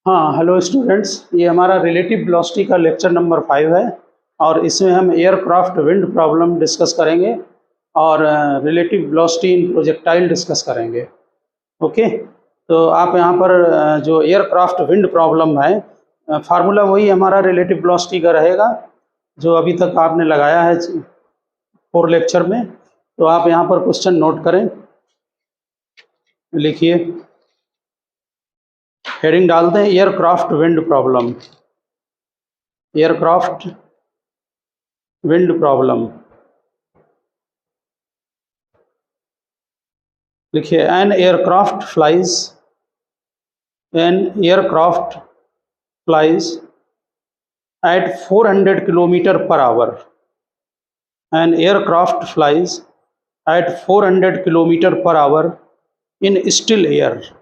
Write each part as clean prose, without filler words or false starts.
हाँ, hello students, ये हमारा रिलेटिव वेलोसिटी का लेक्चर नंबर 5 है और इसमें हम एयरक्राफ्ट विंड प्रॉब्लम डिस्कस करेंगे और रिलेटिव वेलोसिटी इन प्रोजेक्टाइल डिस्कस करेंगे। ओके, तो आप यहाँ पर जो एयरक्राफ्ट विंड प्रॉब्लम है, फार्मूला वही हमारा रिलेटिव वेलोसिटी का रहेगा जो अभी तक आपने लगाया है 4 लेक्चर में। तो आप यहाँ पर क्वेश्चन नोट करें, लिखिए, हेडिंग डालते हैं aircraft wind problem. Aircraft wind problem लिखिए, an aircraft flies at 400 kilometre per hour. An aircraft flies at 400 kilometre per hour in still air.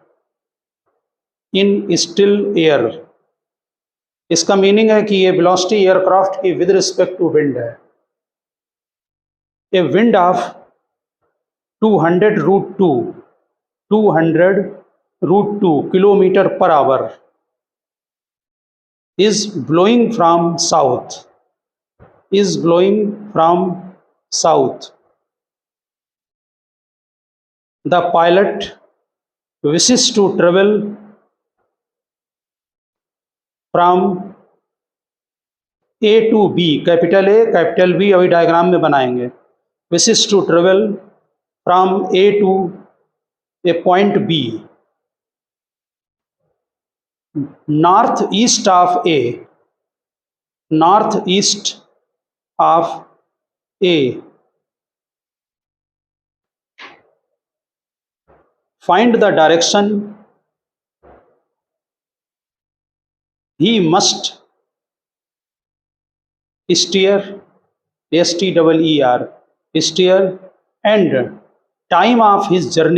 इसका मीनिंग है कि ये वेलोसिटी एयरक्राफ्ट की विद रिस्पेक्ट टू विंड है। A wind of 200 kilometre per hour is blowing from south. The pilot wishes to travel from A to B, capital A capital B अभी diagram में बनाएंगे। wishes to travel from A to a point B, northeast of A. Find the direction he must steer, steer, and time of his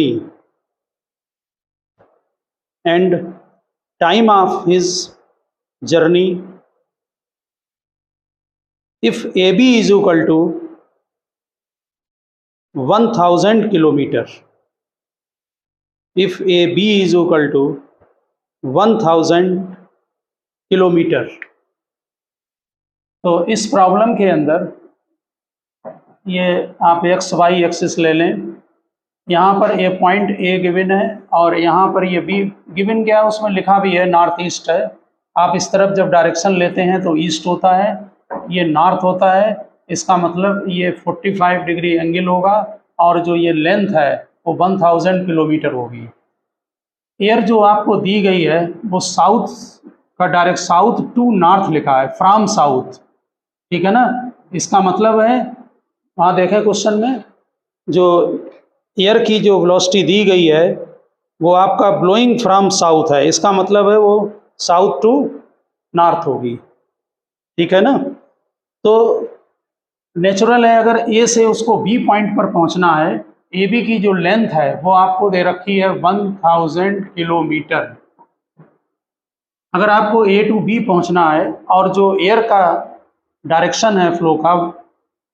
journey, if AB is equal to 1000 kilometre, if AB is equal to 1000 kilometre. तो इस problem के अंदर ये आप x Y axis ले लें। यहाँ पर ए पॉइंट ए गिवन है और यहाँ पर ये बी गिवन क्या है, उसमें लिखा भी है नॉर्थ ईस्ट है। आप इस तरफ जब डायरेक्शन लेते हैं तो ईस्ट होता है, ये नॉर्थ होता है। इसका मतलब ये 45 डिग्री एंगल होगा और जो ये लेंथ है वो 1000 किलोमीटर होगी। एयर जो आपको दी गई है वो साउथ का डायरेक्ट साउथ टू नॉर्थ लिखा है, फ्रॉम साउथ, ठीक है ना। इसका मतलब है, वहाँ देखें क्वेश्चन में जो एयर की जो वेलोसिटी दी गई है वो आपका ब्लोइंग फ्रॉम साउथ है। इसका मतलब है वो साउथ टू नॉर्थ होगी, ठीक है ना। तो नेचुरल है, अगर ए से उसको बी पॉइंट पर पहुंचना है, ए बी की जो लेंथ है वो आपको दे रखी है 1000 किलोमीटर। अगर आपको ए टू बी पहुंचना है और जो एयर का डायरेक्शन है फ्लो का,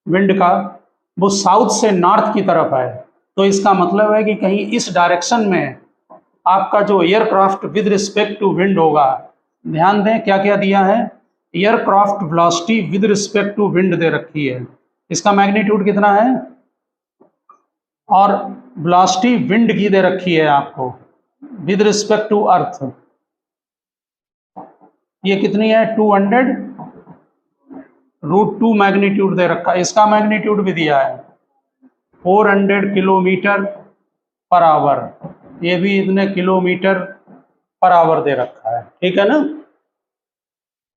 विंड का, वो साउथ से नॉर्थ की तरफ है, तो इसका मतलब है कि कहीं इस डायरेक्शन में आपका जो aircraft with respect to wind होगा। ध्यान दें क्या क्या दिया है, aircraft velocity with respect to wind दे रखी है, इसका मैग्नीट्यूड कितना है, और वेलोसिटी विंड की दे रखी है आपको विद रिस्पेक्ट टू अर्थ। ये कितनी है, 200√2 मैग्नीट्यूड दे रखा है। इसका मैग्नीट्यूड भी दिया है 400 किलोमीटर पर आवर, ये भी इतने किलोमीटर पर आवर दे रखा है, ठीक है ना।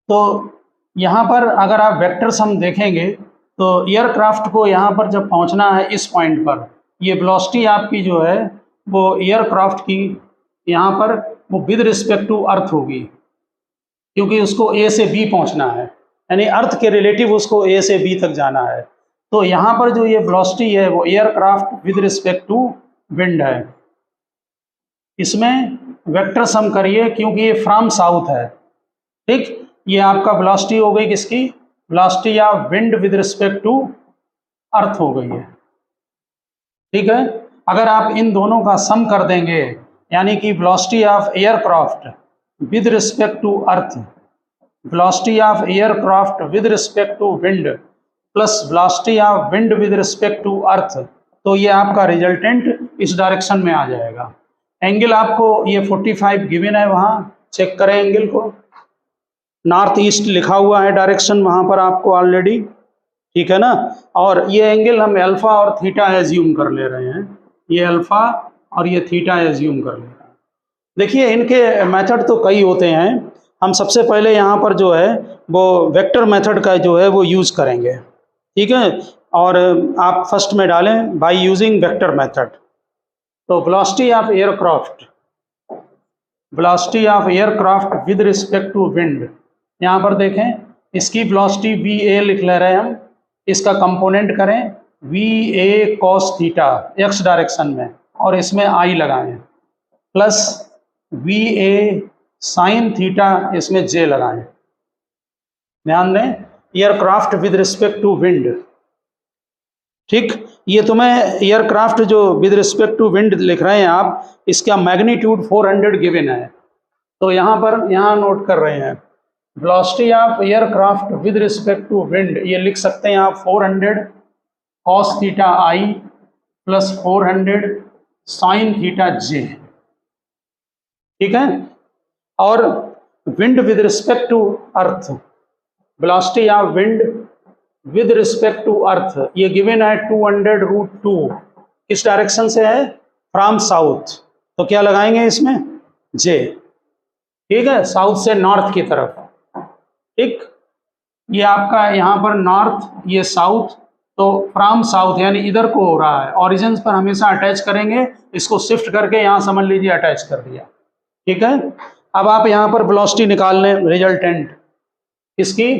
तो यहाँ पर अगर आप वेक्टर सम देखेंगे तो एयरक्राफ्ट को यहाँ पर जब पहुँचना है इस पॉइंट पर, ये वेलोसिटी आपकी जो है वो एयरक्राफ्ट की यहाँ पर वो विद रिस्पेक्ट टू अर्थ होगी, क्योंकि उसको ए से बी पहुँचना है, यानी अर्थ के रिलेटिव उसको ए से बी तक जाना है। तो यहाँ पर जो ये वेलोसिटी है वो aircraft with respect to wind है। इसमें वेक्टर सम करिए क्योंकि ये फ्रॉम साउथ है, ठीक। ये आपका वेलोसिटी हो गई किसकी, velocity of wind with respect to earth हो गई है, ठीक है। अगर आप इन दोनों का सम कर देंगे, यानी कि velocity of aircraft with respect to earth, velocity of aircraft with respect to wind plus velocity of wind with respect to earth, तो ये आपका रिजल्टेंट इस डायरेक्शन में आ जाएगा। एंगल आपको ये 45 गिवन है, वहाँ चेक करें एंगल को, नॉर्थ ईस्ट लिखा हुआ है डायरेक्शन वहाँ पर आपको ऑलरेडी, ठीक है ना। और ये एंगल हम अल्फा और थीटा एज्यूम कर ले रहे हैं, ये अल्फा और ये थीटा एज्यूम कर ले रहे हैं। देखिए इनके मेथड तो कई होते हैं, हम सबसे पहले यहाँ पर जो है वो वेक्टर मेथड का जो है वो यूज़ करेंगे, ठीक है। और आप फर्स्ट में डालें बाय यूजिंग वेक्टर मेथड। तो velocity of aircraft, velocity of aircraft with respect to wind, यहाँ पर देखें इसकी वेलोसिटी वी ए लिख ले रहे हैं हम, इसका कंपोनेंट करें v a cos theta x direction में और इसमें आई लगाएं, plus v a sine theta इसमें जे लगाएं। ध्यान दें aircraft with respect to wind, ठीक। ये तुम्हें एयरक्राफ्ट जो विद रिस्पेक्ट टू विंड लिख रहे हैं आप, इसका मैग्नीट्यूड 400 गिवन है, तो यहाँ पर यहाँ नोट कर रहे हैं velocity of aircraft with respect to wind, ये लिख सकते हैं आप 400 cos theta i plus 400 sine theta j, ठीक है। और wind with respect to earth, velocity of wind with respect to earth, ये गिवन है 200√2, किस डायरेक्शन से है, फ्रॉम साउथ, तो क्या लगाएंगे इसमें जे, ठीक है, साउथ से नॉर्थ की तरफ, ठीक। ये आपका यहाँ पर नॉर्थ, ये साउथ, तो फ्रॉम साउथ यानी इधर को हो रहा है, ऑरिजिन पर हमेशा अटैच करेंगे, इसको शिफ्ट करके यहाँ समझ लीजिए अटैच कर दिया, ठीक है। अब आप यहाँ पर वेलोसिटी निकाल लें रिजल्टेंट, इसकी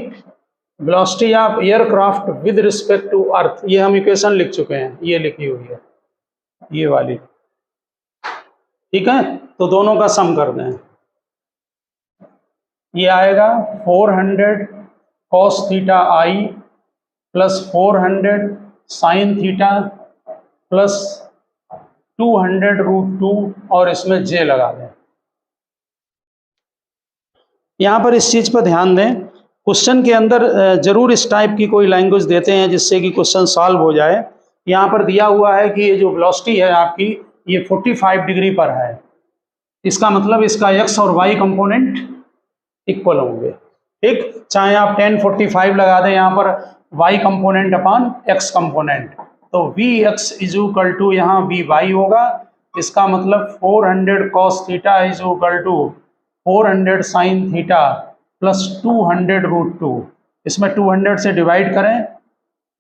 velocity of aircraft with respect to earth, ये हम इक्वेशन लिख चुके हैं, ये लिखी हुई है ये वाली, ठीक है। तो दोनों का सम कर दें, ये आएगा 400 cos theta i plus 400 sine theta plus 200√2 और इसमें जे लगा दें। यहाँ पर इस चीज़ पर ध्यान दें, क्वेश्चन के अंदर जरूर इस टाइप की कोई लैंग्वेज देते हैं जिससे कि क्वेश्चन सॉल्व हो जाए। यहाँ पर दिया हुआ है कि ये जो वेलोसिटी है आपकी ये 45 डिग्री पर है, इसका मतलब इसका एक्स और वाई कंपोनेंट इक्वल होंगे, ठीक। चाहे आप 1045 लगा दें यहाँ पर y component upon x component, तो vx इज इक्वल टू यहाँ vy होगा, इसका मतलब 400 cos theta is equal to 400 sin theta plus 200√2, इसमें 200 से डिवाइड करें,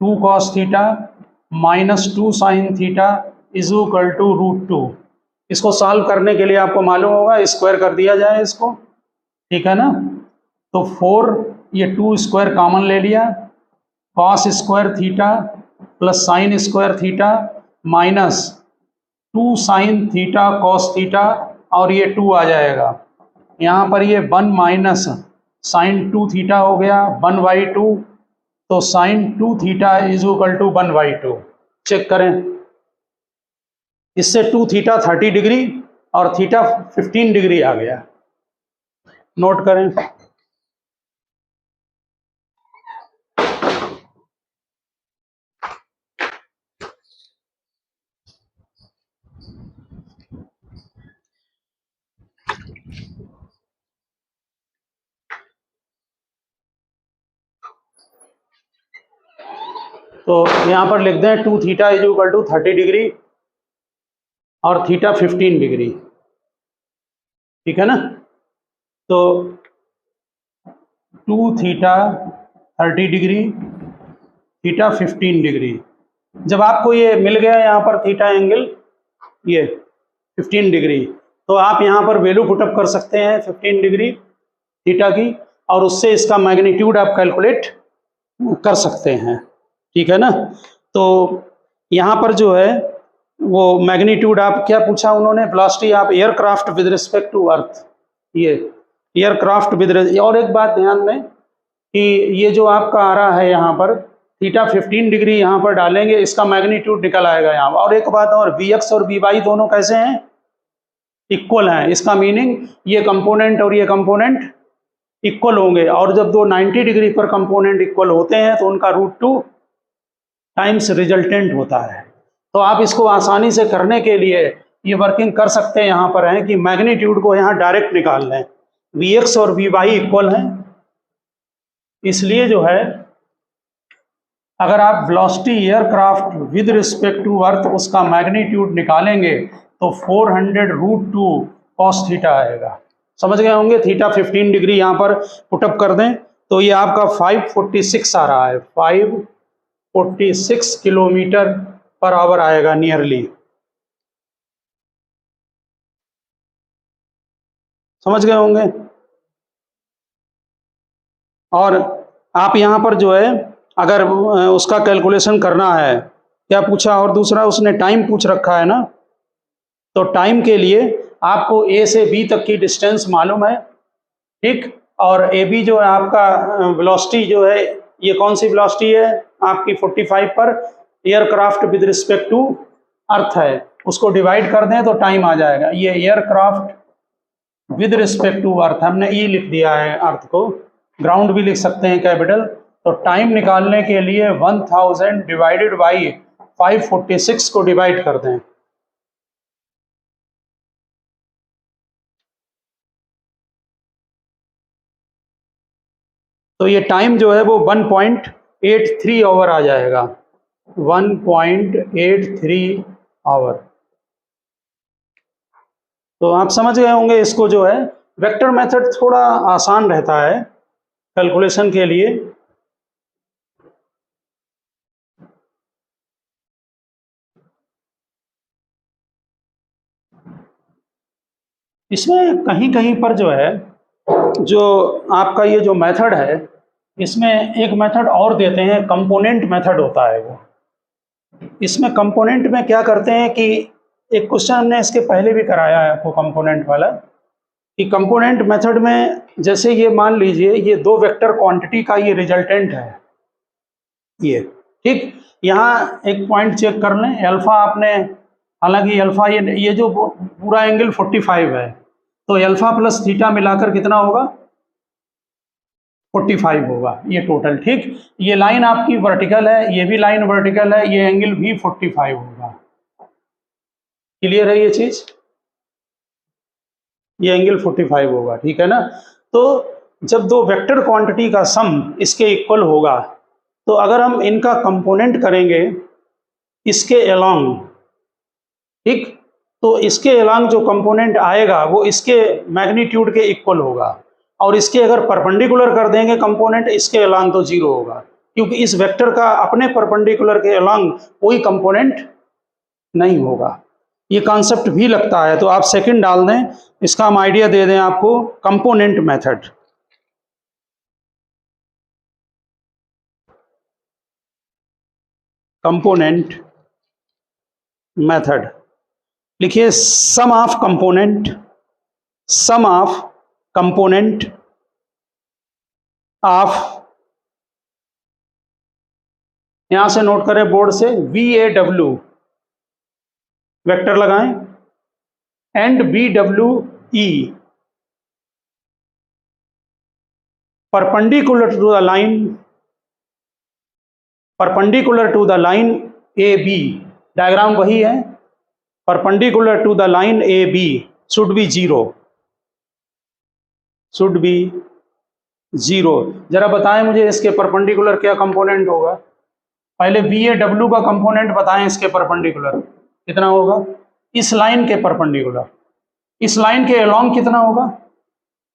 2 cos theta minus 2 sin theta is equal to √2। इसको सॉल्व करने के लिए आपको मालूम होगा स्क्वायर कर दिया जाए इसको, ठीक है ना। तो 4 ये 2 स्क्वायर कॉमन ले लिया, cos square theta plus sine square theta minus 2 sine theta cos theta और ये 2 आ जाएगा, यहाँ पर ये 1 माइनस साइन 2 थीटा हो गया 1/2, तो sine 2 theta is equal to 1/2। Check करें, इससे 2 थीटा 30 डिग्री और थीटा 15 डिग्री आ गया, नोट करें। तो यहाँ पर लिख दें 2 theta is equal to 30 degree और थीटा 15 डिग्री, ठीक है ना। तो 2 थीटा 30 डिग्री, थीटा 15 डिग्री। जब आपको ये मिल गया यहाँ पर थीटा एंगल ये 15 डिग्री, तो आप यहाँ पर वैल्यू पुटअप कर सकते हैं 15 डिग्री थीटा की, और उससे इसका मैग्नीट्यूड आप कैलकुलेट कर सकते हैं, ठीक है ना। तो यहाँ पर जो है वो मैग्नीट्यूड आप क्या पूछा उन्होंने, velocity of aircraft with respect to earth, ये एयरक्राफ्ट विद। और एक बात ध्यान दें कि ये जो आपका आ रहा है यहाँ पर थीटा 15 डिग्री यहाँ पर डालेंगे, इसका मैग्नीट्यूड निकल आएगा यहाँ। और एक बात और, Vx और Vy दोनों कैसे हैं, इक्वल हैं, इसका मीनिंग ये कंपोनेंट और ये कंपोनेंट इक्वल होंगे, और जब दो 90 डिग्री पर कंपोनेंट इक्वल होते हैं तो उनका √2 टाइम्स रिजल्टेंट होता है। तो आप इसको आसानी से करने के लिए ये वर्किंग कर सकते हैं, यहाँ पर है कि मैग्नीट्यूड को यहाँ डायरेक्ट निकाल लें, Vx और Vy इक्वल हैं, इसलिए जो है अगर आप velocity aircraft with respect to earth उसका मैग्नीट्यूड निकालेंगे तो 400√2 cos थीटा आएगा। समझ गए होंगे। थीटा 15 डिग्री यहाँ पर पुटअप कर दें तो ये आपका 546 आ रहा है, 546 किलोमीटर पर आवर आएगा नियरली। समझ गए होंगे। और आप यहाँ पर जो है अगर उसका कैलकुलेशन करना है, क्या पूछा, और दूसरा उसने टाइम पूछ रखा है ना, तो टाइम के लिए आपको ए से बी तक की डिस्टेंस मालूम है, ठीक, और ए बी जो है आपका वेलोसिटी जो है, ये कौन सी वेलोसिटी है आपकी 45 पर aircraft with respect to earth है, उसको डिवाइड कर दें तो टाइम आ जाएगा। ये aircraft with respect to earth, हमने ई लिख दिया है, अर्थ को ग्राउंड भी लिख सकते हैं कैपिटल। तो टाइम निकालने के लिए 1000 डिवाइडेड बाई 546 को डिवाइड कर दें, तो ये टाइम जो है वो 1.83 आवर आ जाएगा, 1.83 आवर। तो आप समझ गए होंगे। इसको जो है वेक्टर मेथड थोड़ा आसान रहता है कैलकुलेशन के लिए। इसमें कहीं कहीं पर जो है, जो आपका ये जो मेथड है, इसमें एक मेथड और देते हैं, कंपोनेंट मेथड होता है वो। इसमें कंपोनेंट में क्या करते हैं कि एक क्वेश्चन हमने इसके पहले भी कराया है आपको कंपोनेंट वाला, कि कंपोनेंट मेथड में जैसे ये मान लीजिए ये दो वेक्टर क्वांटिटी का ये रिजल्टेंट है, ये ठीक। यहाँ एक पॉइंट चेक कर लें, अल्फा आपने, हालांकि अल्फा ये जो पूरा एंगल 45 है, तो अल्फा प्लस थीटा मिलाकर कितना होगा, 45 होगा ये टोटल, ठीक। ये लाइन आपकी वर्टिकल है, ये भी लाइन वर्टिकल है, ये एंगल भी 45 होगा। क्लियर है ये चीज, ये एंगल 45 होगा, ठीक है ना। तो जब दो वेक्टर क्वांटिटी का सम इसके इक्वल होगा, तो अगर हम इनका कंपोनेंट करेंगे इसके अलोंग, ठीक, तो इसके अलोंग जो कंपोनेंट आएगा वो इसके मैग्नीट्यूड के इक्वल होगा, और इसके अगर परपेंडिकुलर कर देंगे कंपोनेंट इसके अलोंग तो 0 होगा, क्योंकि इस वेक्टर का अपने परपेंडिकुलर के अलोंग कोई कंपोनेंट नहीं होगा। ये कॉन्सेप्ट भी लगता है, तो आप सेकंड डाल दें, इसका हम आइडिया दे दें आपको, कंपोनेंट मेथड। कंपोनेंट मेथड लिखिए, sum of component, sum of component of, यहां से नोट करें बोर्ड से, VAW वेक्टर लगाएं, and BWE perpendicular to the line, perpendicular to the line AB, diagram वही है, perpendicular to the line AB should be 0, should be 0। जरा बताएं मुझे इसके परपेंडिकुलर क्या कंपोनेंट होगा, पहले VAW का कंपोनेंट बताएं, इसके परपेंडिकुलर कितना होगा, इस लाइन के परपेंडिकुलर, इस लाइन के अलोंग कितना होगा,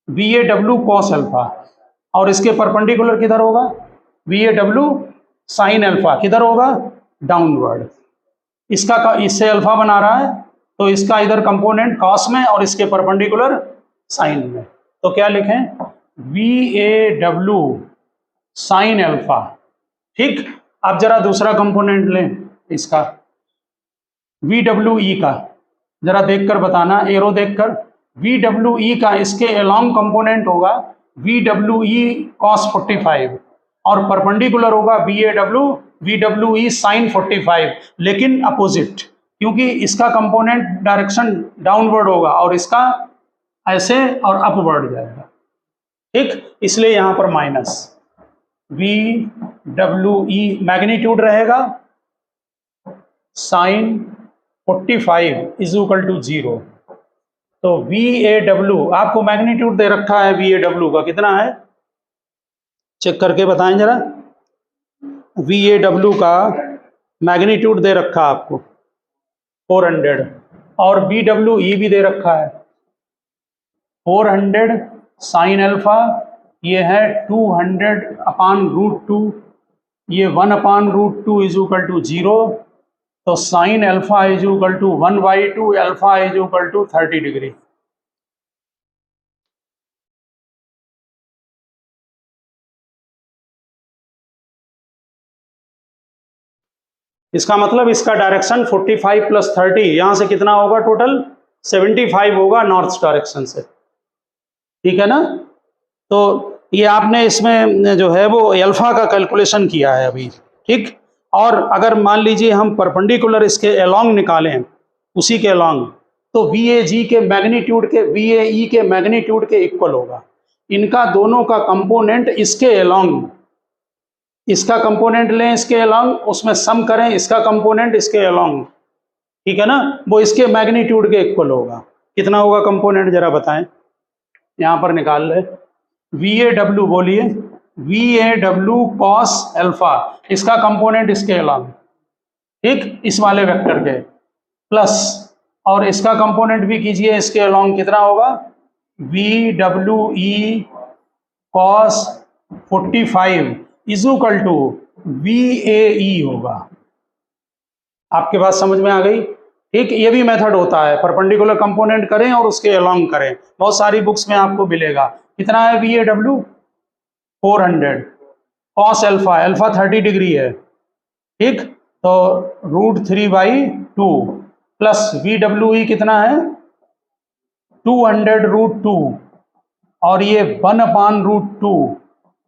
VAW cos अल्फा, और इसके परपेंडिकुलर किधर होगा, VAW sin अल्फा, किधर होगा, डाउनवर्ड। इसका इससे अल्फा बना रहा है, तो इसका इधर कंपोनेंट cos में और इसके परपेंडिकुलर sin में, तो क्या लिखें, VAW sin अल्फा, ठीक। अब जरा दूसरा कंपोनेंट लें इसका, VWE का, जरा देखकर बताना, एरो देखकर, VWE का इसके अलोंग कंपोनेंट होगा VWE cos 45, और परपेंडिकुलर होगा VWE sin 45, लेकिन अपोजिट, क्योंकि इसका कंपोनेंट डायरेक्शन डाउनवर्ड होगा और इसका ऐसे और अपवर्ड जाएगा, ठीक, इसलिए यहाँ पर minus we W E magnitude रहेगा साइन 45 इज इक्वल टू 0। तो वी ए डब्ल्यू आपको मैग्नीट्यूड दे रखा है, वी ए डब्ल्यू का कितना है चेक करके बताएं जरा। वी ए डब्ल्यू का मैग्नीट्यूड दे रखा आपको 400 और बी डब्ल्यू ई भी दे रखा है 400 साइन अल्फा, ये है 200/√2, ये 1/√2 इज इक्वल टू 0। तो sine alpha is equal to 1/2, alpha is equal to 30 degree. इसका मतलब इसका डायरेक्शन 45 + 30 यहाँ से कितना होगा टोटल 75 होगा नॉर्थ डायरेक्शन से, ठीक है ना। तो ये आपने इसमें जो है वो अल्फा का कैलकुलेशन किया है अभी, ठीक। और अगर मान लीजिए हम परपेंडिकुलर इसके अलोंग निकालें, उसी के अलोंग, तो वी ए जी के मैग्नीट्यूड के वी ए ई के मैग्नीट्यूड के इक्वल होगा। इनका दोनों का कंपोनेंट इसके अलोंग, इसका कंपोनेंट लें इसके अलोंग, उसमें सम करें इसका कंपोनेंट इसके अलोंग, ठीक है ना, वो इसके मैग्नीट्यूड के इक्वल होगा। कितना होगा कंपोनेंट जरा बताएं, यहाँ पर निकाल ले। वी ए डब्ल्यू बोलिए, V A W cos alpha, इसका कंपोनेंट इसके अलोंग, ठीक, इस वाले वेक्टर के, प्लस और इसका कंपोनेंट भी कीजिए इसके अलोंग, कितना होगा V W E cos 45 is equal to V A E होगा। आपके बात समझ में आ गई, ठीक। ये भी मेथड होता है, परपेंडिकुलर कंपोनेंट करें और उसके अलोंग करें, बहुत सारी बुक्स में आपको मिलेगा। कितना है V A W 400, cos alpha, alpha 30 degree है, ठीक, तो √3/2 प्लस वी डब्ल्यू ई कितना है 200√2 और ये 1/√2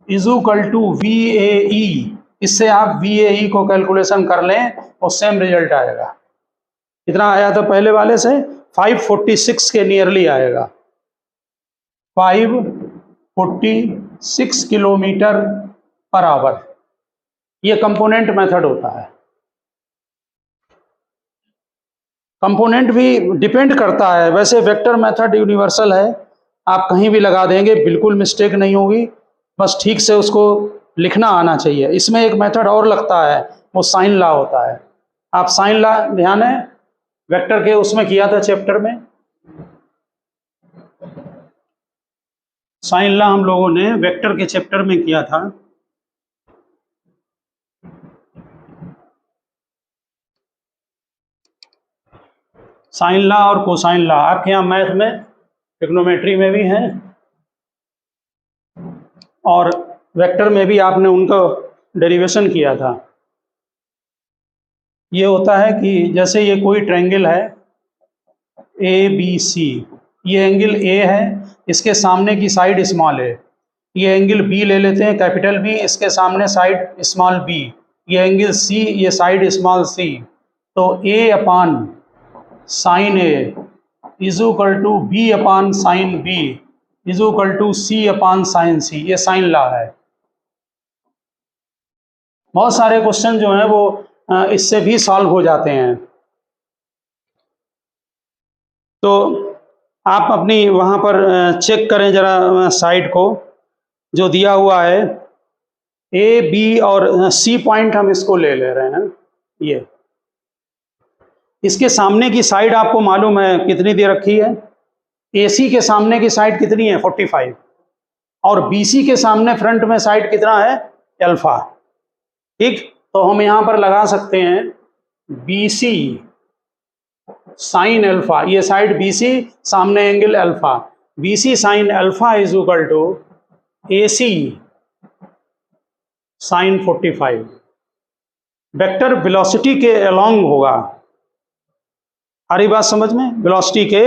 is equal to V A E. इससे आप वी ए ई को कैलकुलेशन कर लें और सेम रिजल्ट आएगा। कितना आया था पहले वाले से 546 के नियरली आएगा, 546 km/h। ये कंपोनेंट मेथड होता है। कंपोनेंट भी डिपेंड करता है, वैसे वेक्टर मेथड यूनिवर्सल है, आप कहीं भी लगा देंगे बिल्कुल मिस्टेक नहीं होगी, बस ठीक से उसको लिखना आना चाहिए। इसमें एक मेथड और लगता है, वो साइन लॉ होता है। आप साइन लॉ ध्यान है वेक्टर के उसमें किया था चैप्टर में, साइन लॉ हम लोगों ने वेक्टर के चैप्टर में किया था। साइन लॉ और कोसाइन लॉ आपके यहाँ मैथ में, ट्रिग्नोमेट्री में भी है और वेक्टर में भी आपने उनका डेरिवेशन किया था। ये होता है कि जैसे ये कोई ट्रायंगल है ए बी सी, ये एंगल ए है, इसके सामने की साइड स्मॉल है, ये एंगल बी ले लेते हैं कैपिटल बी, इसके सामने साइड स्मॉल बी, ये एंगल सी, ये साइड स्मॉल सी। तो A/sin A is equal to B/sin B is equal to C/sin C। ये साइन लॉ है। बहुत सारे क्वेश्चन जो हैं वो इससे भी सॉल्व हो जाते हैं। तो आप अपनी वहाँ पर चेक करें जरा साइड को, जो दिया हुआ है ए बी और सी पॉइंट हम इसको ले ले रहे हैं। ये इसके सामने की साइड आपको मालूम है कितनी दे रखी है, AC के सामने की साइड कितनी है 45 और BC के सामने फ्रंट में साइड कितना है अल्फा, ठीक। तो हम यहाँ पर लगा सकते हैं BC साइन अल्फा, ये साइड BC सामने angle alpha, BC sine alpha is equal to AC sine 45। Vector velocity के अलोंग होगा, आ रही बात समझ में, वेलोसिटी के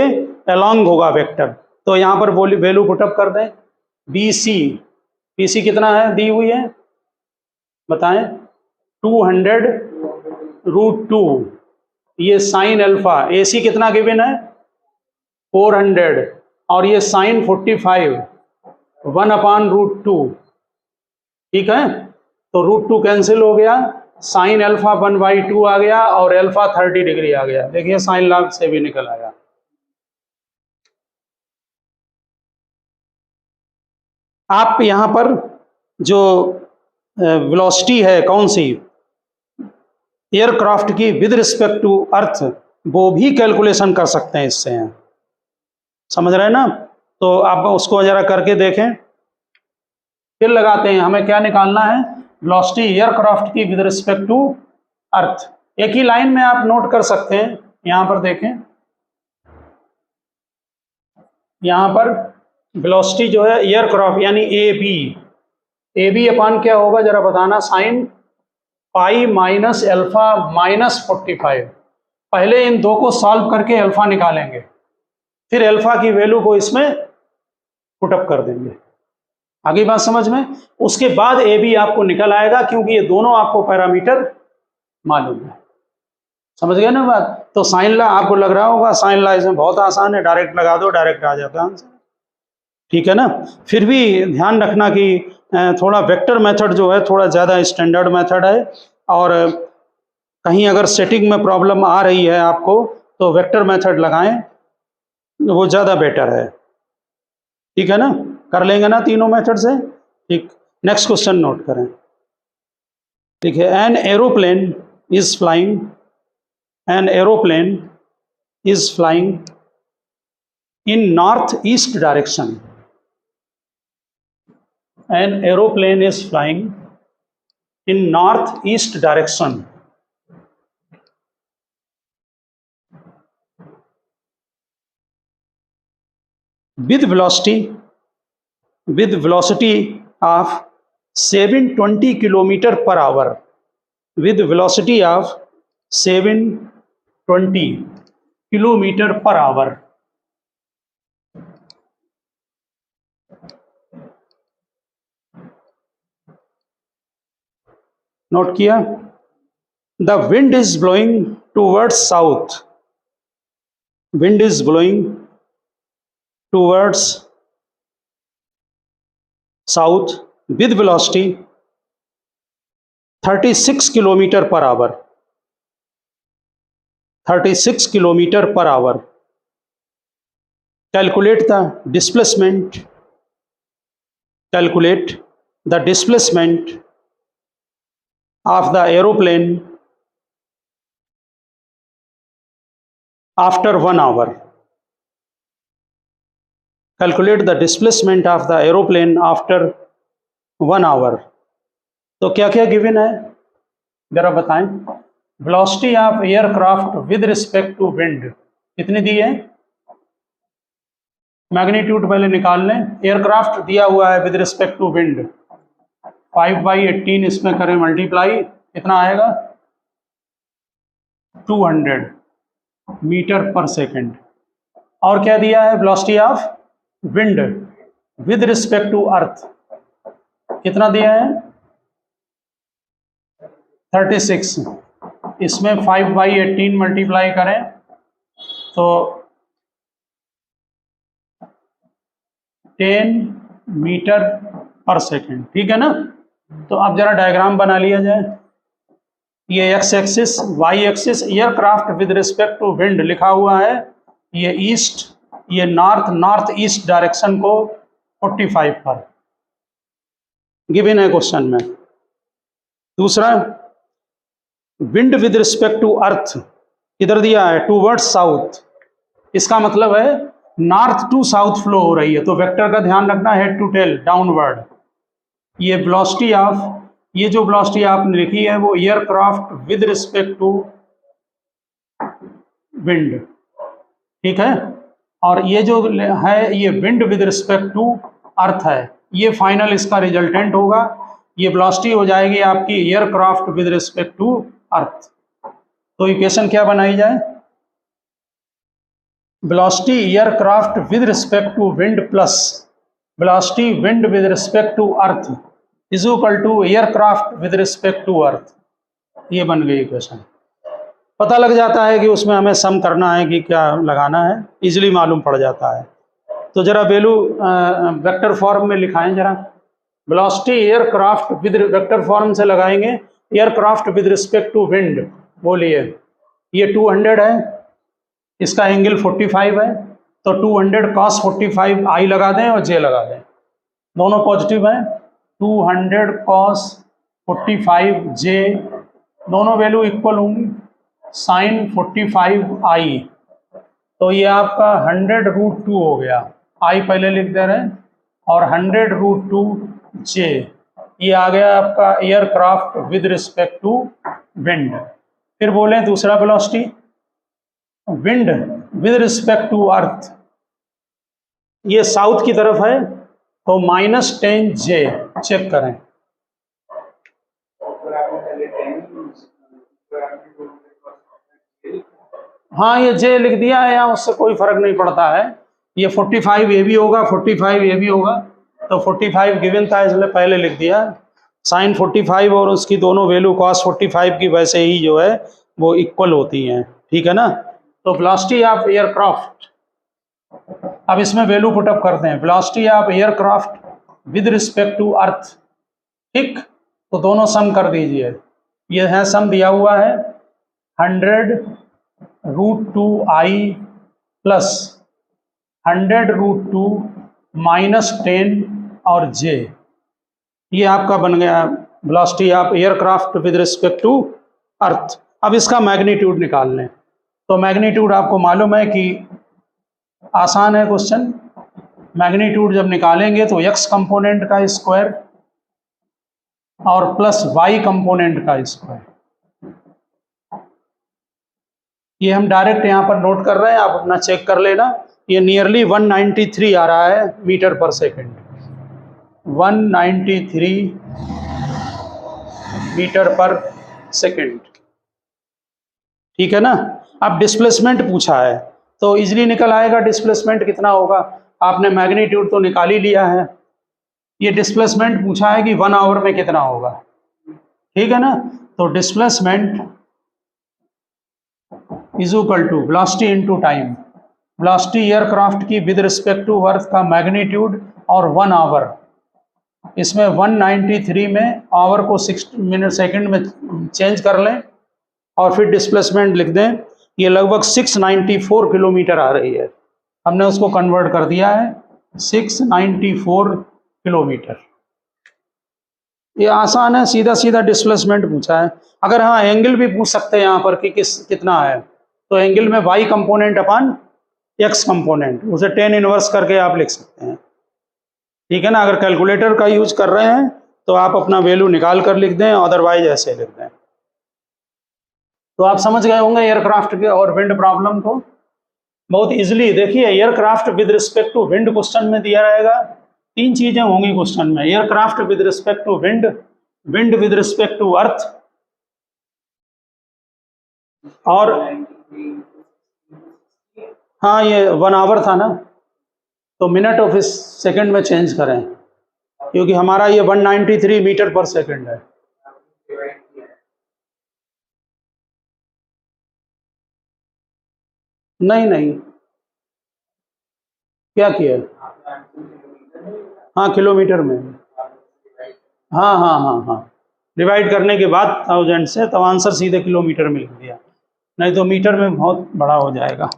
अलोंग होगा वेक्टर। तो यहाँ पर वैल्यू पुटअप कर दें, BC कितना है दी हुई है बताएं 200√2 ये साइन अल्फा, AC कितना गिवन है 400, और ये साइन 45, 1/√2, ठीक है। तो √2 कैंसिल हो गया, साइन अल्फा 1/2 आ गया और अल्फा 30 डिग्री आ गया। देखिए साइन लॉग से भी निकल आया। आप यहां पर जो वेलोसिटी है कौन सी एयरक्राफ्ट की विद रिस्पेक्ट टू अर्थ, वो भी कैलकुलेशन कर सकते हैं इससे, समझ रहे हैं ना। तो आप उसको जरा करके देखें, फिर लगाते हैं। हमें क्या निकालना है, वेलोसिटी एयरक्राफ्ट की विद रिस्पेक्ट टू अर्थ। एक ही लाइन में आप नोट कर सकते हैं। यहां पर देखें, यहां पर वेलोसिटी जो है एयरक्राफ्ट यानी ए बी अपान क्या होगा जरा बताना, sine pi minus alpha minus 45। पहले इन दो को सॉल्व करके अल्फा निकालेंगे, फिर अल्फा की वैल्यू को इसमें पुटअप कर देंगे। आगे बात समझ में। उसके बाद ए बी आपको निकल आएगा, क्योंकि ये दोनों आपको पैरामीटर मालूम है। समझ गए ना बात। तो साइन लॉ आपको लग रहा होगा, साइन लॉ इसमें बहुत आसान है, डायरेक्ट लगा दो डायरेक्ट आ जाता है आंसर, ठीक है ना। फिर भी ध्यान रखना कि थोड़ा वेक्टर मेथड जो है थोड़ा ज़्यादा स्टैंडर्ड मेथड है, और कहीं अगर सेटिंग में प्रॉब्लम आ रही है आपको तो वेक्टर मेथड लगाएं, वो ज़्यादा बेटर है, ठीक है ना। कर लेंगे ना तीनों मेथड से, ठीक। नेक्स्ट क्वेश्चन नोट करें, ठीक है। An aeroplane is flying, an aeroplane is flying in north east direction, an aeroplane is flying in northeast direction with velocity of 720 kilometer per hour, with velocity of 720 kilometer per hour. Note किया। The wind is blowing towards south, wind is blowing towards south with velocity 36 kilometre per our, 36 kilometre per our. Calculate the displacement, calculate the displacement of the aeroplane after 1 hour. Calculate the displacement of the aeroplane after 1 hour. तो क्या क्या given है जरा बताएं। Velocity of aircraft with respect to wind कितनी दी है, magnitude पहले निकाल लें। एयरक्राफ्ट दिया हुआ है विद रिस्पेक्ट टू विंड, 5/18 इसमें करें मल्टीप्लाई, कितना आएगा 200 मीटर पर सेकेंड। और क्या दिया है, velocity of wind with respect to earth कितना दिया है 36, इसमें 5/18 मल्टीप्लाई करें तो 10 मीटर पर सेकेंड, ठीक है ना। तो अब जरा डायग्राम बना लिया जाए। ये x axis y axis aircraft with respect to wind लिखा हुआ है, ये ईस्ट, ये नॉर्थ, नॉर्थ ईस्ट डायरेक्शन को 45 पर गिवन है क्वेश्चन में। दूसरा wind with respect to earth इधर दिया है टूवर्ड्स साउथ, इसका मतलब है नॉर्थ टू साउथ फ्लो हो रही है, तो वेक्टर का ध्यान रखना, हेड टू टेल डाउनवर्ड। ये वेलोसिटी ऑफ, ये जो वेलोसिटी आपने लिखी है वो aircraft with respect to wind, ठीक है। और ये जो है ये wind with respect to earth है, ये फाइनल इसका रिजल्टेंट होगा। ये वेलोसिटी हो जाएगी आपकी aircraft with respect to earth. तो इक्वेशन क्या बनाई जाए, velocity aircraft with respect to wind plus velocity wind with respect to earth is equal to aircraft with respect to earth. ये बन गई इक्वेशन। पता लग जाता है कि उसमें हमें सम करना है कि क्या लगाना है, इजीली मालूम पड़ जाता है। तो जरा वैल्यू वेक्टर फॉर्म में लिखाएं जरा। Velocity aircraft with vector form से लगाएंगे, aircraft with respect to wind. बोलिए, ये 200 है, इसका एंगल 45 है, तो 200 cos 45 आई लगा दें और जे लगा दें, दोनों पॉजिटिव हैं। 200 cos 45 जे, दोनों वैल्यू इक्वल होंगी, साइन 45 आई, तो ये आपका 100√2 हो गया। आई पहले लिख दे रहे हैं, और 100√2 जे, ये आ गया आपका aircraft with respect to wind. फिर बोले दूसरा velocity, wind with respect to earth, ये साउथ की तरफ है, तो -10 जे, चेक करें। हाँ, ये जे लिख दिया है यहाँ, उससे कोई फर्क नहीं पड़ता है। ये 45 ये भी होगा, 45 ये भी होगा, तो 45 गिवन था इसलिए पहले लिख दिया। साइन 45 और उसकी दोनों वैल्यू cos 45 की वैसे ही जो है वो इक्वल होती हैं, ठीक है ना। तो वेलोसिटी ऑफ एयरक्राफ्ट, अब इसमें वैल्यू पुटअप करते हैं। Velocity of aircraft with respect to earth, ठीक, तो दोनों सम कर दीजिए। ये है सम दिया हुआ है, 100√2 आई प्लस 100√2 -10 और जे, ये आपका बन गया velocity of aircraft with respect to earth. अब इसका मैग्नीट्यूड निकाल लें। तो मैग्नीट्यूड आपको मालूम है कि आसान है क्वेश्चन। मैग्नीट्यूड जब निकालेंगे तो x कंपोनेंट का स्क्वायर और प्लस y कंपोनेंट का स्क्वायर, ये हम डायरेक्ट यहाँ पर नोट कर रहे हैं, आप अपना चेक कर लेना। ये नियरली 193 आ रहा है मीटर पर सेकंड, 193 मीटर पर सेकंड, ठीक है ना। अब डिस्प्लेसमेंट पूछा है तो इजीली निकल आएगा डिस्प्लेसमेंट कितना होगा। आपने मैग्नीट्यूड तो निकाल ही लिया है, ये डिस्प्लेसमेंट पूछा है कि 1 आवर में कितना होगा, ठीक है ना। तो displacement is equal to velocity into time, velocity aircraft की विद रिस्पेक्ट टू अर्थ का मैग्नीट्यूड और 1 आवर, इसमें 193 में आवर को 6 मिनट सेकंड में चेंज कर लें और फिर डिस्प्लेसमेंट लिख दें। ये लगभग 694 किलोमीटर आ रही है, हमने उसको कन्वर्ट कर दिया है 694 किलोमीटर। ये आसान है, सीधा सीधा डिस्प्लेसमेंट पूछा है। अगर हाँ एंगल भी पूछ सकते हैं यहाँ पर कि कितना है, तो एंगल में y कंपोनेंट अपान x कंपोनेंट, उसे tan इनवर्स करके आप लिख सकते हैं, ठीक है ना। अगर कैलकुलेटर का यूज कर रहे हैं तो आप अपना वैल्यू निकाल कर लिख दें, अदरवाइज ऐसे लिख दें। तो आप समझ गए होंगे एयरक्राफ्ट के और विंड प्रॉब्लम को बहुत इजीली। देखिए aircraft with respect to wind question में दिया रहेगा, 3 चीजें होंगी क्वेश्चन में, aircraft with respect to wind, wind with respect to earth, और हाँ ये 1 आवर था ना, तो मिनट ऑफ इस सेकंड में चेंज करें, क्योंकि हमारा ये 193 मीटर पर सेकंड है। नहीं नहीं, क्या किया, हाँ किलोमीटर में, हाँ हाँ हाँ हाँ, डिवाइड करने के बाद 1000 से, तो आंसर सीधे किलोमीटर में लिख दिया, नहीं तो मीटर में बहुत बड़ा हो जाएगा।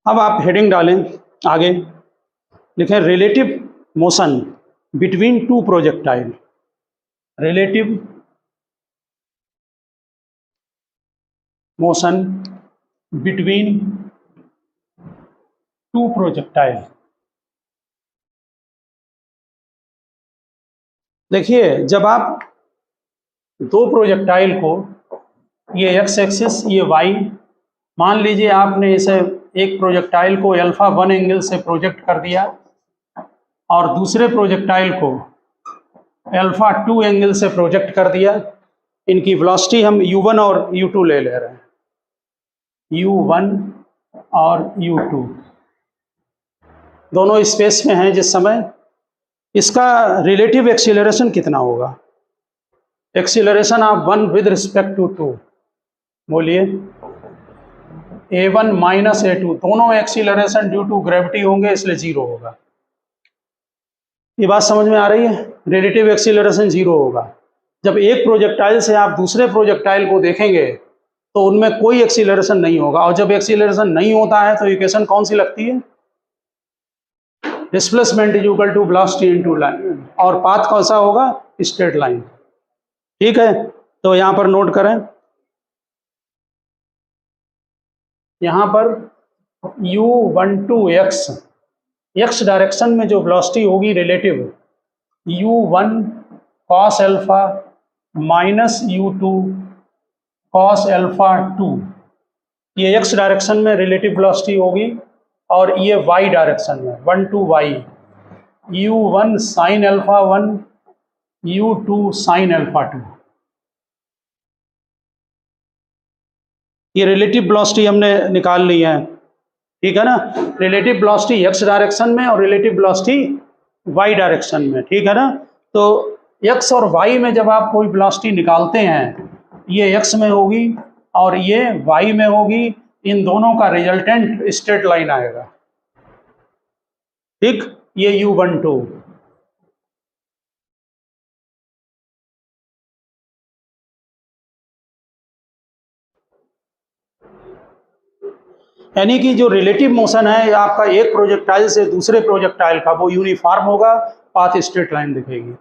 अब आप हेडिंग डालें, आगे लिखें relative motion between two projectile, relative motion between two projectile. देखिए जब आप 2 प्रोजेक्टाइल को, ये x एक्सिस ये y, मान लीजिए आपने इसे एक प्रोजेक्टाइल को α1 एंगल से प्रोजेक्ट कर दिया और दूसरे प्रोजेक्टाइल को α2 एंगल से प्रोजेक्ट कर दिया। इनकी वेलोसिटी हम u1 और u2 ले रहे हैं, u1 और u2 दोनों स्पेस में हैं जिस समय, इसका रिलेटिव एक्सीलरेशन कितना होगा? Acceleration of 1 with respect to 2, बोलिए। a1 माइनस a2, दोनों एक्सीलरेशन ड्यू टू ग्रेविटी होंगे, इसलिए 0 होगा। ये बात समझ में आ रही है? रिलेटिव एक्सीलरेशन 0 होगा। जब एक प्रोजेक्टाइल से आप दूसरे प्रोजेक्टाइल को देखेंगे तो उनमें कोई एक्सीलरेशन नहीं होगा, और जब एक्सीलरेशन नहीं होता है तो इक्वेशन कौन सी लगती है? Displacement is equal to velocity into line, और पाथ कौन सा होगा? Straight line. ठीक है, तो यहां पर नोट करें, यहां पर u12x, x डायरेक्शन में जो वेलोसिटी होगी relative, u1 cos alpha minus u2 cos alpha 2, ये x डायरेक्शन में रिलेटिव वेलोसिटी होगी, और ये y डायरेक्शन में 1 to y, u1 sin alpha 1 u2 sin alpha 2। ये रिलेटिव वेलोसिटी हमने निकाल ली है, ठीक है ना। रिलेटिव वेलोसिटी x डायरेक्शन में और रिलेटिव वेलोसिटी y डायरेक्शन में, ठीक है ना। तो x और y में जब आप कोई वेलोसिटी निकालते हैं, ये x में होगी और ये y में होगी, इन दोनों का रिजल्टेंट स्ट्रेट लाइन आएगा, ठीक। ये u12, यानी कि जो रिलेटिव मोशन है आपका एक प्रोजेक्टाइल से दूसरे प्रोजेक्टाइल का, वो यूनिफॉर्म होगा, पाथ स्ट्रेट लाइन दिखेगी।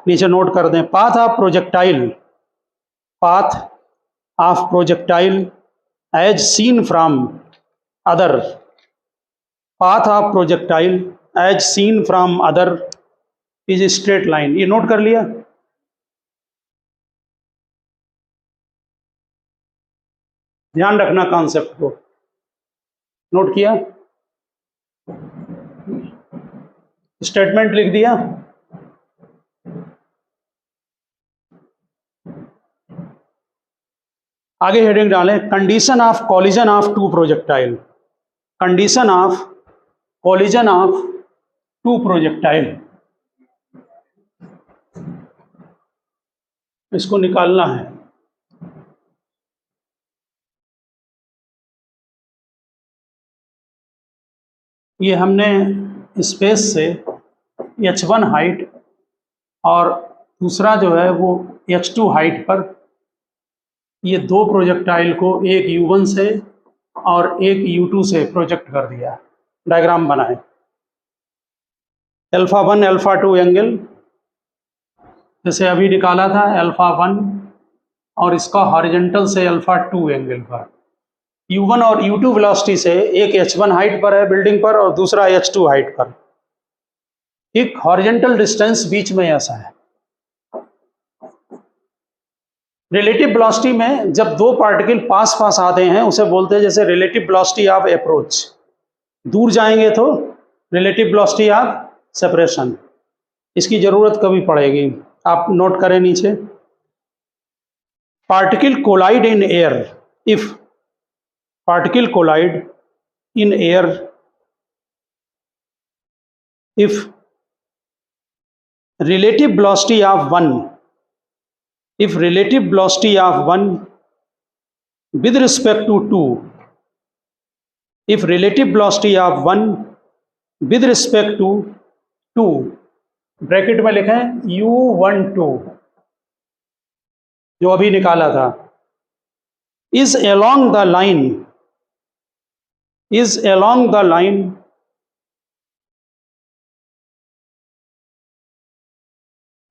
नीचे नोट कर दें, path of projectile, path of projectile as seen from other, path of projectile as seen from other is straight line. ये नोट कर लिया? ध्यान रखना कॉन्सेप्ट को, नोट किया? स्टेटमेंट लिख दिया? आगे हेडिंग डालें, condition of collision of two projectile, condition of collision of two projectile, इसको निकालना है। ये हमने स्पेस से h1 हाइट और दूसरा जो है वो h2 हाइट पर, ये दो प्रोजेक्टाइल को एक u1 से और एक u2 से प्रोजेक्ट कर दिया, डायग्राम बनाए। अल्फा 1 अल्फा 2 एंगल जैसे अभी निकाला था, अल्फा 1 और इसका हॉरिजॉन्टल से अल्फा 2 एंगल पर, u1 और u2 वेलोसिटी से, एक h1 हाइट पर है बिल्डिंग पर और दूसरा h2 हाइट पर, एक हॉरिजॉन्टल डिस्टेंस बीच में ऐसा है। रिलेटिव वेलोसिटी में जब दो पार्टिकल पास पास आते हैं उसे बोलते हैं जैसे रिलेटिव वेलोसिटी ऑफ अप्रोच, दूर जाएंगे तो रिलेटिव वेलोसिटी ऑफ सेपरेशन। इसकी जरूरत कभी पड़ेगी, आप नोट करें नीचे। Particle collide in air if, particle collide in air if relative velocity of 1, if relative velocity of 1 with respect to 2, if relative velocity of 1 with respect to 2, bracket में लिखें u12 जो अभी निकाला था, is along the line, is along the line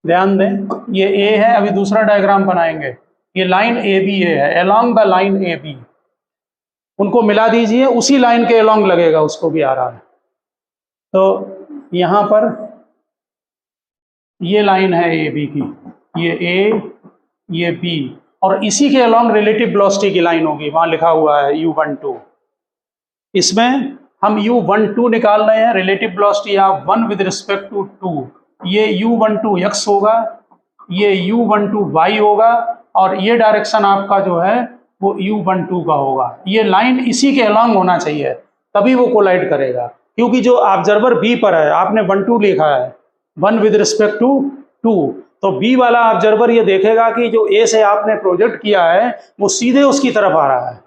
ध्यान दें, ये A है, अभी दूसरा डायग्राम बनाएंगे, ये लाइन AB है, along the line AB, उनको मिला दीजिए, उसी लाइन के along लगेगा, उसको भी आ रहा है। तो यहां पर ये लाइन है AB की, ये A, ये B, और इसी के along रिलेटिव वेलोसिटी की लाइन होगी, वहां लिखा हुआ है u12। इसमें हम u12 निकाल रहे हैं, relative velocity of 1 with respect to 2, ये u12 x होगा, ये u12 y होगा, और ये डायरेक्शन आपका जो है वो u12 का होगा। ये लाइन इसी के अलॉन्ग होना चाहिए, तभी वो कोलाइड करेगा, क्योंकि जो ऑब्जर्वर B पर है, आपने 12 लिखा है, 1 विद रिस्पेक्ट टू 2। तो बी वाला ऑब्जर्वर ये देखेगा कि जो ए से आपने प्रोजेक्ट किया है वो सीधे उसकी तरफ आ रहा है,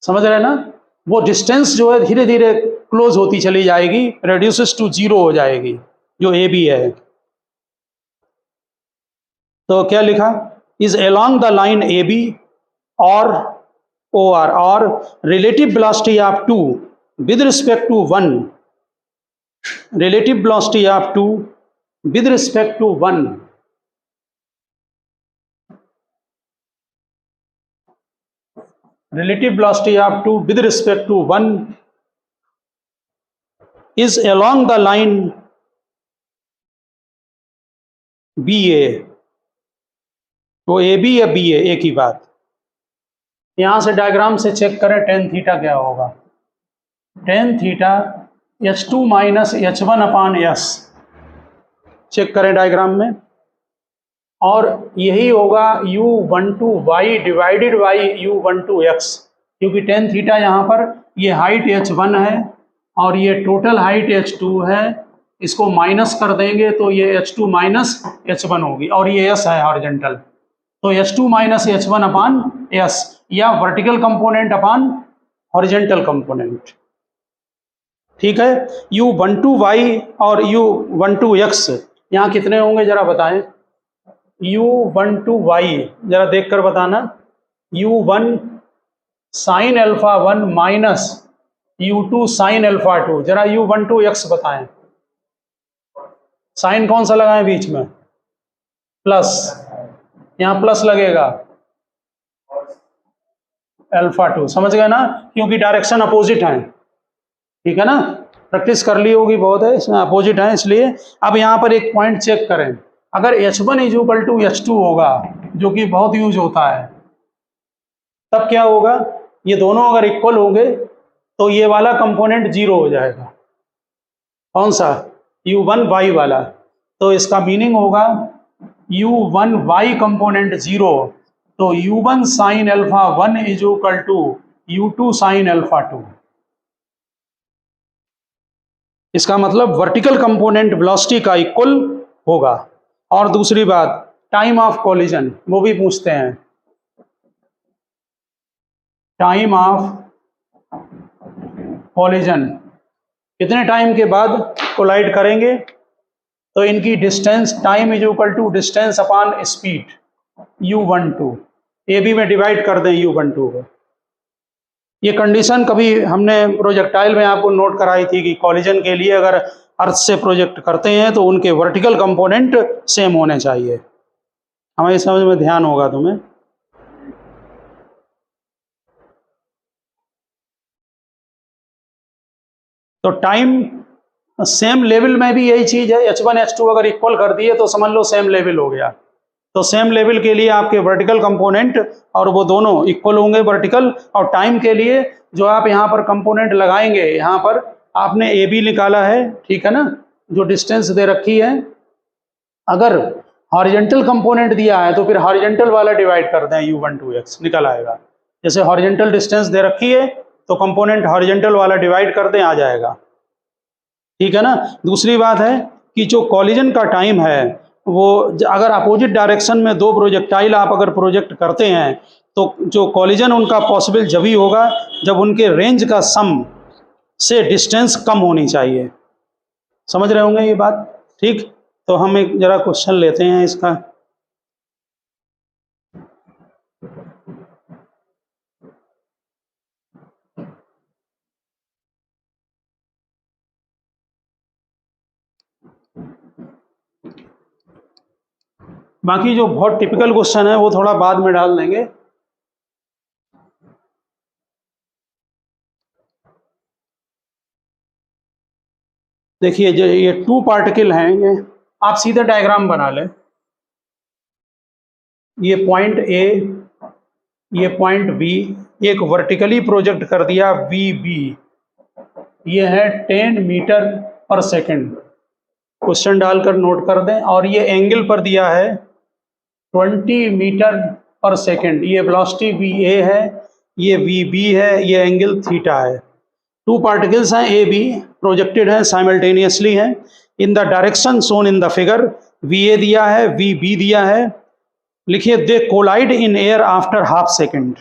समझ रहे हैं ना। वो डिस्टेंस जो है धीरे धीरे क्लोज होती चली जाएगी, रेड्यूसेस टू 0 हो जाएगी, जो ए बी है। तो क्या लिखा, is along the line A B और ओ आर और relative velocity of 2 with respect to 1, relative velocity of 2 with respect to 1 relative velocity of 2 with respect to 1 is along the line BA। तो AB या BA एक ही बात। यहां से diagram से check करें tan थीटा क्या होगा। tan theta H2 minus H1 अपान S, चेक करें डायग्राम में, और यही होगा U12y डिवाइडेड बाई U12x, क्योंकि tan थीटा यहाँ पर ये हाइट H1 है और ये टोटल हाइट H2 है, इसको माइनस कर देंगे तो ये H2 माइनस H1 होगी, और ये S है हॉरिजॉन्टल, तो H2 माइनस H1 अपान S, या वर्टिकल कंपोनेंट अपान हॉरिजॉन्टल कंपोनेंट। ठीक है, U12y और U12x यहाँ कितने होंगे जरा बताएं। U12y जरा देखकर बताना, U1 sine alpha 1 minus U2 sine alpha 2, जरा U12x बताएं। साइन कौन सा लगाएं बीच में, प्लस, यहाँ प्लस लगेगा अल्फा 2, समझ गए ना, क्योंकि डायरेक्शन अपोजिट है, ठीक है ना, प्रैक्टिस कर ली होगी बहुत है, इसमें अपोजिट है इसलिए। अब यहाँ पर एक पॉइंट चेक करें, अगर H1 is equal to H2 होगा, जो कि बहुत यूज होता है, तब क्या होगा, ये दोनों अगर इक्वल होंगे तो ये वाला कंपोनेंट 0 हो जाएगा, कौन सा, U1y वाला, तो इसका मीनिंग होगा U1y कंपोनेंट 0, तो U1 sine alpha 1 is equal to U2 sine alpha 2। इसका मतलब वर्टिकल कंपोनेंट वेलोसिटी का इक्वल होगा। और दूसरी बात, टाइम ऑफ कोलिजन, वो भी पूछते हैं, टाइम ऑफ कोलिजन कितने टाइम के बाद कोलाइड करेंगे, तो इनकी distance, time is equal to distance upon speed U12, A B में डिवाइड कर दें U12 को। ये कंडीशन कभी हमने प्रोजेक्टाइल में आपको नोट कराई थी कि कॉलिजन के लिए अगर अर्थ से प्रोजेक्ट करते हैं तो उनके वर्टिकल कंपोनेंट सेम होने चाहिए, हमारी समझ में ध्यान होगा तुम्हें। तो टाइम सेम लेवल में भी यही चीज है, H1 H2 अगर इक्वल कर दिए तो समझ लो सेम लेवल हो गया, तो सेम लेवल के लिए आपके वर्टिकल कंपोनेंट और वो दोनों इक्वल होंगे वर्टिकल, और टाइम के लिए जो आप यहाँ पर कंपोनेंट लगाएंगे, यहाँ पर आपने ए बी निकाला है, ठीक है ना, जो डिस्टेंस दे रखी है, अगर हॉरिजॉन्टल कंपोनेंट दिया है तो फिर हॉरिजॉन्टल वाला डिवाइड कर दें, U12x निकल आएगा। जैसे हॉरिजॉन्टल डिस्टेंस दे रखी है तो कंपोनेंट हॉरिजॉन्टल वाला डिवाइड कर दें, आ जाएगा, ठीक है ना। दूसरी बात है कि जो कॉलिजन का टाइम है वो अगर अपोजिट डायरेक्शन में दो प्रोजेक्टाइल आप अगर प्रोजेक्ट करते हैं तो जो कॉलिजन उनका पॉसिबल जब ही होगा जब उनके रेंज का सम से डिस्टेंस कम होनी चाहिए, समझ रहे होंगे ये बात, ठीक। तो हम एक जरा क्वेश्चन लेते हैं इसका। बाकी जो बहुत टिपिकल क्वेश्चन है वो थोड़ा बाद में डाल देंगे। देखिए जो ये 2 पार्टिकल हैं, ये आप सीधे डायग्राम बना लें, ये पॉइंट ए, ये पॉइंट बी, एक वर्टिकली प्रोजेक्ट कर दिया वी बी, ये है 10 मीटर पर सेकंड, क्वेश्चन डालकर नोट कर दें, और ये एंगल पर दिया है 20 मीटर पर सेकंड, ये वेलोसिटी वी ए है, ये वी बी है, ये एंगल थीटा है। 2 पार्टिकल्स हैं ए बी, प्रोजेक्टेड है साइमल्टेनियसली हैं, in the direction shown in the figure, VA दिया है, VB दिया है। लिखिए they collide in air after half second,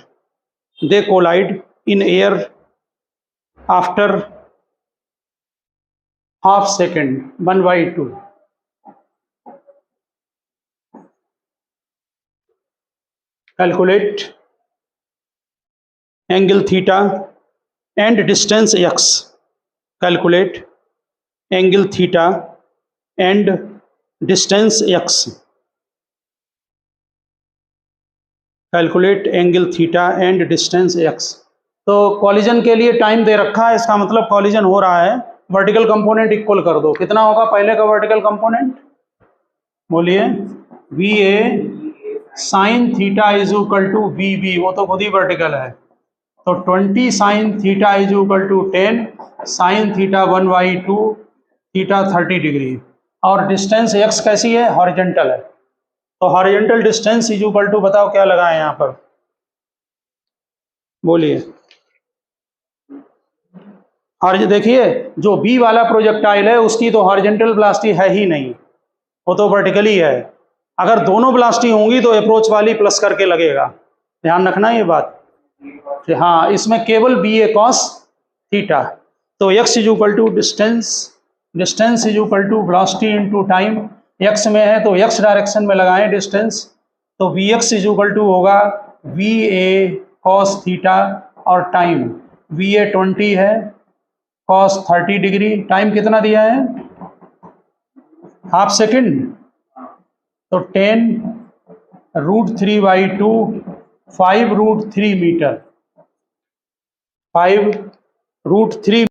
they collide in air after half second 1/2। Calculate angle theta and distance x, calculate angle theta and distance x, calculate angle theta and distance x। तो collision के लिए time दे रखा है, इसका मतलब collision हो रहा है। वर्टिकल कंपोनेंट इक्वल कर दो, कितना होगा पहले का वर्टिकल कंपोनेंट, बोलिए, VA sine theta is equal to VB, वो तो खुद ही वर्टिकल है, तो 20 sine theta is equal to 10 sine theta 1/2 theta 30 degree. और डिस्टेंस x कैसी है, हॉरिजेंटल है, तो horizontal distance is equal to, बताओ क्या लगाएं यहाँ पर, बोलिए। और देखिए जो B वाला प्रोजेक्टाइल है उसकी तो हॉरिजेंटल वेलोसिटी है ही नहीं, वो तो वर्टिकली है। अगर दोनों वेलोसिटी होंगी तो अप्रोच वाली प्लस करके लगेगा, ध्यान रखना ये बात। हाँ, इसमें केवल BA cos थीटा, तो x is equal to distance, distance is equal to velocity into time. x में है तो x डायरेक्शन में लगाएं डिस्टेंस, तो Vx इज इक्वल टू होगा VA cos थीटा, और टाइम VA 20 है, cos 30 डिग्री, टाइम कितना दिया है, हाफ सेकेंड, तो 10√3/2 5√3 मीटर, 5√3।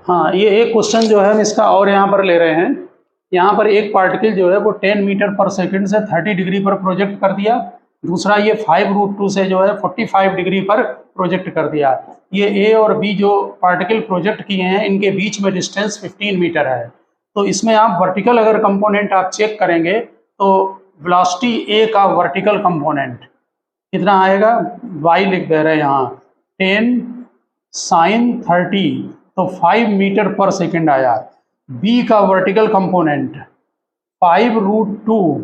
हाँ, ये एक क्वेश्चन जो है हम इसका और यहाँ पर ले रहे हैं। यहाँ पर एक पार्टिकल जो है वो 10 मीटर पर सेकंड से 30 डिग्री पर प्रोजेक्ट कर दिया, दूसरा ये 5√2 से जो है 45 डिग्री पर प्रोजेक्ट कर दिया। ये A और B जो पार्टिकल प्रोजेक्ट किए हैं इनके बीच में डिस्टेंस 15 मीटर है। तो इसमें आप वर्टिकल अगर कंपोनेंट आप चेक करेंगे तो वेलोसिटी A का वर्टिकल कंपोनेंट कितना आएगा, y लिख दे रहे हैं यहाँ, 10 साइन 30, तो 5 मीटर पर सेकेंड आया। B का वर्टिकल कंपोनेंट 5√2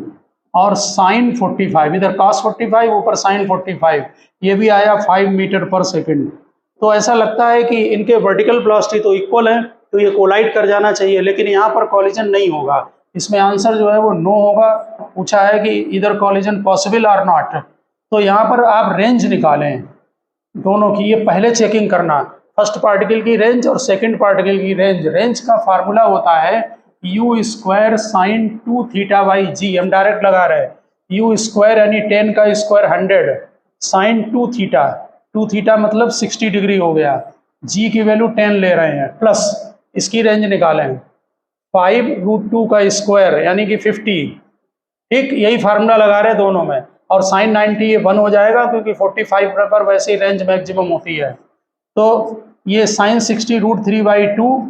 और साइन 45, इधर cos 45 ऊपर साइन 45, ये भी आया 5 मीटर पर सेकेंड। तो ऐसा लगता है कि इनके वर्टिकल वेलोसिटी तो इक्वल है, तो ये कोलाइड कर जाना चाहिए, लेकिन यहाँ पर कॉलिजन नहीं होगा। इसमें आंसर जो है वो नो होगा। पूछा है कि इधर कॉलिजन पॉसिबल और नॉट, तो यहाँ पर आप रेंज निकालें दोनों की, ये पहले चेकिंग करना, फर्स्ट पार्टिकल की रेंज और सेकंड पार्टिकल की रेंज। रेंज का फार्मूला होता है u² sine 2 theta by g, हम डायरेक्ट लगा रहे हैं, u² यानी 10 का स्क्वायर 100 साइन 2 थीटा, 2 थीटा मतलब 60 डिग्री हो गया, g की वैल्यू 10 ले रहे हैं, प्लस इसकी रेंज निकालें 5√2 का स्क्वायर यानी कि 50, ठीक, यही फार्मूला लगा रहे हैं दोनों में, और साइन 90 ये 1 हो जाएगा क्योंकि 45 पर वैसे ही रेंज मैक्सिमम होती है। तो ये साइन 60√3/2,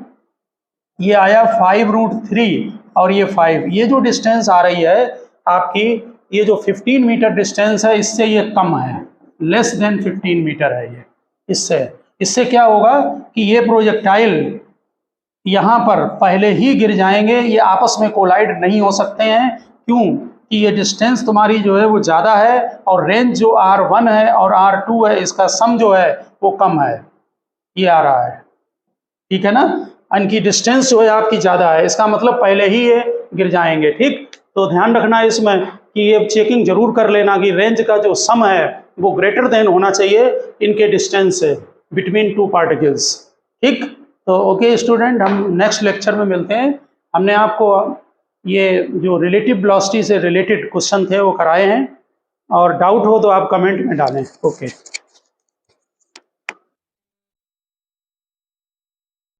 ये आया 5√3 और ये 5, ये जो डिस्टेंस आ रही है आपकी, ये जो 15 मीटर डिस्टेंस है इससे ये कम है, लेस देन 15 मीटर है ये। इससे क्या होगा कि ये प्रोजेक्टाइल यहाँ पर पहले ही गिर जाएंगे, ये आपस में कोलाइड नहीं हो सकते हैं। क्यों कि ये डिस्टेंस तुम्हारी जो है वो ज़्यादा है और रेंज जो R1 है और R2 है इसका सम जो है वो कम है, ये आ रहा है, ठीक है ना, इनकी डिस्टेंस जो है आपकी ज़्यादा है, इसका मतलब पहले ही ये गिर जाएंगे, ठीक। तो ध्यान रखना है इसमें कि ये चेकिंग जरूर कर लेना कि रेंज का जो सम है वो ग्रेटर देन होना चाहिए इनके डिस्टेंस से बिटवीन 2 पार्टिकल्स, ठीक। तो ओके स्टूडेंट, हम नेक्स्ट लेक्चर में मिलते हैं। हमने आपको ये जो रिलेटिव वेलोसिटी से रिलेटेड क्वेश्चन थे वो कराए हैं, और डाउट हो तो आप कमेंट में डालें। ओके।